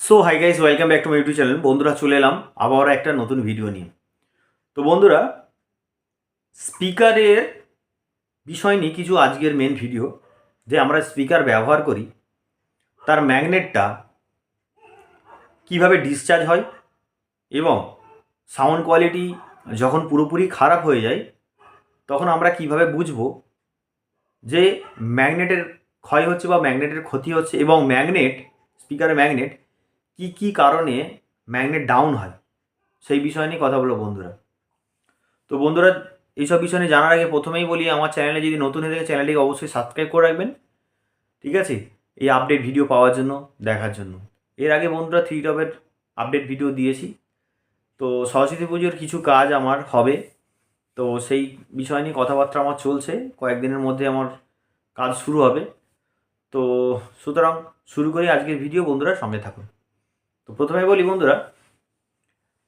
So hi guys, welcome back to my YouTube channel. বন্ধুরা, চলে এলাম আবার একটা নতুন ভিডিও নিয়ে। তো বন্ধুরা, স্পিকারের বিষয় নিয়ে কিছু আজকের মেন ভিডিও। যে আমরা স্পিকার ব্যবহার করি, তার ম্যাগনেটটা কিভাবে ডিসচার্জ হয় এবং সাউন্ড কোয়ালিটি যখন পুরোপুরি খারাপ হয়ে যায় তখন আমরা কিভাবে বুঝবো যে ম্যাগনেটের ক্ষয় হচ্ছে বা ম্যাগনেটের ক্ষতি হচ্ছে, এবং স্পিকারের ম্যাগনেট কী কী কারণে ম্যাগনেট ডাউন হয়, সেই বিষয় নিয়ে কথা বলবো বন্ধুরা। তো বন্ধুরা, এইসব বিষয় নিয়ে জানার আগে প্রথমেই বলি, আমার চ্যানেলে যদি নতুন হয়ে থাকে চ্যানেলটিকে অবশ্যই সাবস্ক্রাইব করে রাখবেন, ঠিক আছে, এই আপডেট ভিডিও পাওয়ার জন্য, দেখার জন্য। এর আগে বন্ধুরা থ্রি টপের আপডেট ভিডিও দিয়েছি। তো সরস্বতী পুজোর কিছু কাজ আমার হবে, তো সেই বিষয় নিয়ে কথাবার্তা আমার চলছে। কয়েকদিনের মধ্যে আমার কাজ শুরু হবে। তো সুতরাং শুরু করি আজকের ভিডিও, বন্ধুরা সঙ্গে থাকুন। তো প্রথমে বলি বন্ধুরা,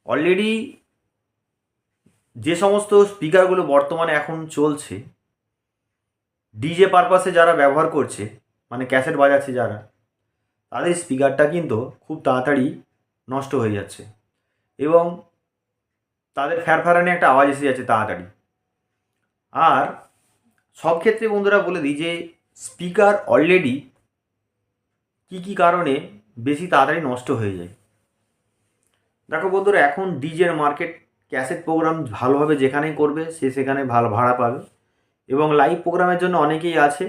অলরেডি যে সমস্ত স্পিকারগুলো বর্তমানে এখন চলছে, ডিজে পারপাসে যারা ব্যবহার করছে, মানে ক্যাসেট বাজাচ্ছে যারা, তাদের স্পিকারটা কিন্তু খুব তাড়াতাড়ি নষ্ট হয়ে যাচ্ছে এবং তাদের ফ্যারফ্যারানি একটা আওয়াজ এসে যাচ্ছে তাড়াতাড়ি। আর সব ক্ষেত্রে বন্ধুরা বলে দিই যে স্পিকার অলরেডি কী কী কারণে বেশি তাড়াতাড়ি নষ্ট হয়ে যায়। দেখো বন্ধুরা, এখন ডিজের মার্কেট, ক্যাসেট প্রোগ্রাম ভালোভাবে যেখানেই করবে সে সেখানে ভালো ভাড়া পাবে এবং লাইভ প্রোগ্রামের জন্য অনেকেই আছে।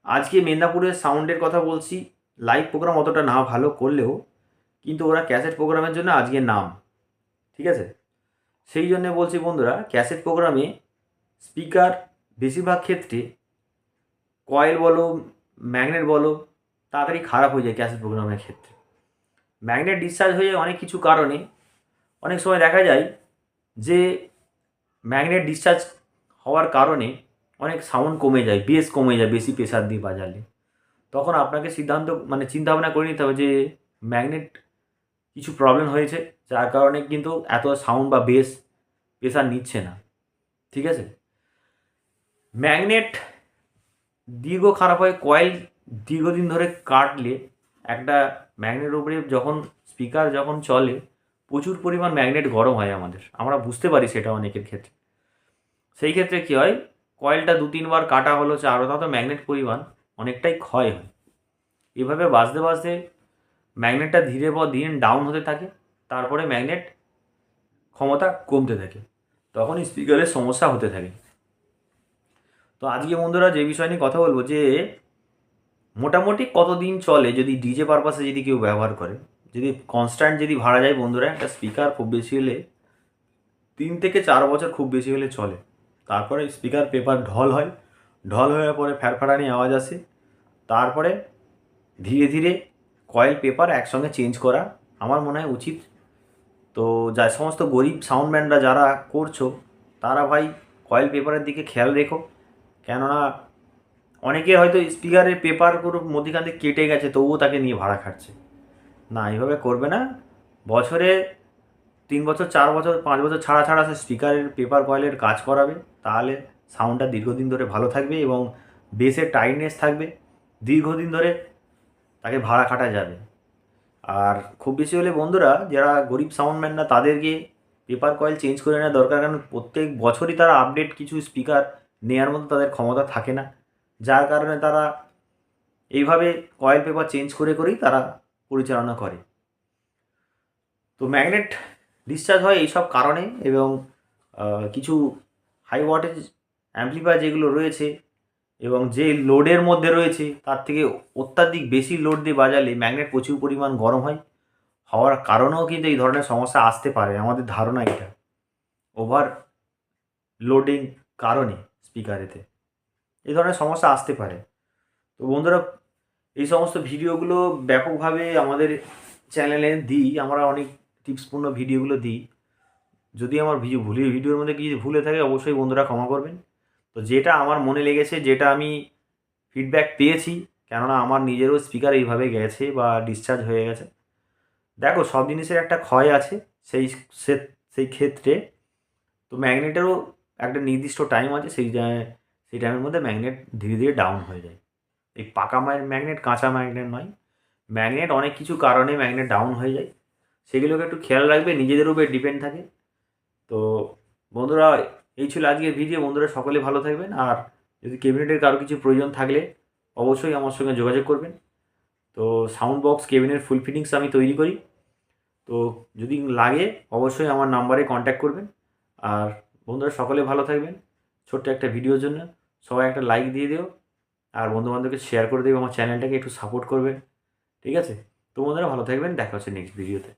আজকে মেদিনীপুরের সাউন্ডের কথা বলছি, লাইভ প্রোগ্রাম অতটা না ভালো করলেও কিন্তু ওরা ক্যাসেট প্রোগ্রামের জন্য আজকে নাম, ঠিক আছে। সেই জন্যে বলছি বন্ধুরা, ক্যাসেট প্রোগ্রামে স্পিকার বেশিরভাগ ক্ষেত্রে কয়েল বলো, ম্যাগনেট বলো, তাড়াতাড়ি খারাপ হয়ে যায় ক্যাসেট প্রোগ্রামের ক্ষেত্রে। ম্যাগনেট ডিসচার্জ হয়ে যায় অনেক কিছু কারণে। অনেক সময় দেখা যায় যে ম্যাগনেট ডিসচার্জ হওয়ার কারণে অনেক সাউন্ড কমে যায়, বেস কমে যায় বেশি প্রেশার দিয়ে বাজালে। তখন আপনাকে চিন্তা ভাবনা করে নিতে হবে যে ম্যাগনেট কিছু প্রবলেম হয়েছে, যার কারণে কিন্তু এত সাউন্ড বা বেস প্রেশার নিচ্ছে না, ঠিক আছে। ম্যাগনেট দীর্ঘ খারাপ হয়, কয়েল দীর্ঘদিন ধরে কাটলে একটা ম্যাগনেটের উপরে যখন স্পিকার যখন চলে প্রচুর পরিমাণ ম্যাগনেট গরম হয় আমরা বুঝতে পারি সেটা অনেকের ক্ষেত্রে। সেই ক্ষেত্রে কী হয়, কয়েলটা 2-3 বার কাটা হলো, তো ম্যাগনেট পরিমাণ অনেকটাই ক্ষয় হয়। এভাবে বাজতে বাজতে ম্যাগনেটটা ধীরে দিন ডাউন হতে থাকে, তারপরে ম্যাগনেট ক্ষমতা কমতে থাকে, তখন স্পিকারের সমস্যা হতে থাকে। তো আজকে বন্ধুরা যে বিষয় নিয়ে কথা বলবো, যে মোটামুটি কতদিন চলে যদি ডিজে পারপাসে যদি কেউ ব্যবহার করে, যদি কনস্ট্যান্ট যদি ভাড়া যায় বন্ধুরা, একটা স্পিকার খুব বেশি হলে 3 থেকে 4 বছর খুব বেশি হলে চলে। তারপরে স্পিকার পেপার ঢল হয়, ঢল হওয়ার পরে ফ্যারফ্যারানি আওয়াজ আসে, তারপরে ধীরে ধীরে কয়েল পেপার একসঙ্গে চেঞ্জ করা আমার মনে হয় উচিত। তো যা সমস্ত গরিব সাউন্ডম্যানরা যারা করছো, তারা ভাই কয়েল পেপারের দিকে খেয়াল রেখো। কেননা অনেকে হয়তো স্পিকারের পেপারগুলো মধ্যিখান থেকে কেটে গেছে, তবুও তাকে নিয়ে ভাড়া খাটছে। না, এইভাবে করবে না। বছরে 3 বছর, 4 বছর, 5 বছর ছাড়া ছাড়া সে স্পিকারের পেপার কয়েলের কাজ করাবে, তাহলে সাউন্ডটা দীর্ঘদিন ধরে ভালো থাকবে এবং বেসের টাইটনেস থাকবে, দীর্ঘদিন ধরে তাকে ভাড়া খাটা যাবে। আর খুব বেশি হলে বন্ধুরা, যারা গরিব সাউন্ডম্যানরা, তাদেরকে পেপার কয়েল চেঞ্জ করে নেওয়া দরকার, কারণ প্রত্যেক বছরই তারা আপডেট কিছু স্পিকার নেওয়ার মতো তাদের ক্ষমতা থাকে না, যার কারণে তারা এইভাবে কয়েল পেপার চেঞ্জ করে করেই তারা পরিচালনা করে। তো ম্যাগনেট ডিসচার্জ হয় এইসব কারণে, এবং কিছু হাই ওয়াটেজ অ্যাম্প্লিফায়ার যেগুলো রয়েছে এবং যে লোডের মধ্যে রয়েছে তার থেকে অত্যাধিক বেশি লোড দিয়ে বাজালে ম্যাগনেট প্রচুর পরিমাণ গরম হয়, হওয়ার কারণেও কিন্তু এই ধরনের সমস্যা আসতে পারে। আমাদের ধারণা এটা ওভার লোডিং কারণে স্পিকারেতে এই ধরনের সমস্যা আসতে পারে। তো বন্ধুরা, এই সমস্ত ভিডিওগুলো ব্যাপকভাবে আমাদের চ্যানেলে দিই, আমরা অনেক টিপসপূর্ণ ভিডিওগুলো দিই। যদি আমার ভিডিওর মধ্যে কিছু ভুলে থাকে অবশ্যই বন্ধুরা ক্ষমা করবেন। তো যেটা আমার মনে লেগেছে, যেটা আমি ফিডব্যাক পেয়েছি, কেননা আমার নিজেরও স্পিকার এইভাবে গেছে বা ডিসচার্জ হয়ে গেছে। দেখো, সব জিনিসের একটা ক্ষয় আছে, সেই সেই ক্ষেত্রে তো ম্যাগনেটেরও একটা নির্দিষ্ট টাইম আছে, সেই টাইমের মধ্যে ম্যাগনেট ধীরে ধীরে ডাউন হয়ে যায়। এই পাকা ম্যাগনেট, কাঁচা ম্যাগনেট নয়। ম্যাগনেট অনেক কিছু কারণে ম্যাগনেট ডাউন হয়ে যায়, সেগুলোকে একটু খেয়াল রাখবে, নিজেদের উপরে ডিপেন্ড থাকে। তো বন্ধুরা, এই ছিল আজকের ভিডিও। বন্ধুরা সকলে ভালো থাকবেন, আর যদি ক্যাবিনেটের কারো কিছু প্রয়োজন থাকলে অবশ্যই আমার সঙ্গে যোগাযোগ করবেন। তো সাউন্ড বক্স কেবিনের ফুল ফিটিংস আমি তৈরি করি, তো যদি লাগে অবশ্যই আমার নাম্বারে কন্ট্যাক্ট করবেন। আর বন্ধুরা সকলে ভালো থাকবেন। ছোট্ট একটা ভিডিওর জন্য সবাই একটা লাইক দিয়ে দিও, আর বন্ধুবান্ধবকে শেয়ার করে দেবে, আমার চ্যানেলটাকে একটু সাপোর্ট করবেন, ঠিক আছে? তো বন্ধুরা ভালো থাকবেন, দেখা হচ্ছে নেক্সট ভিডিওতে।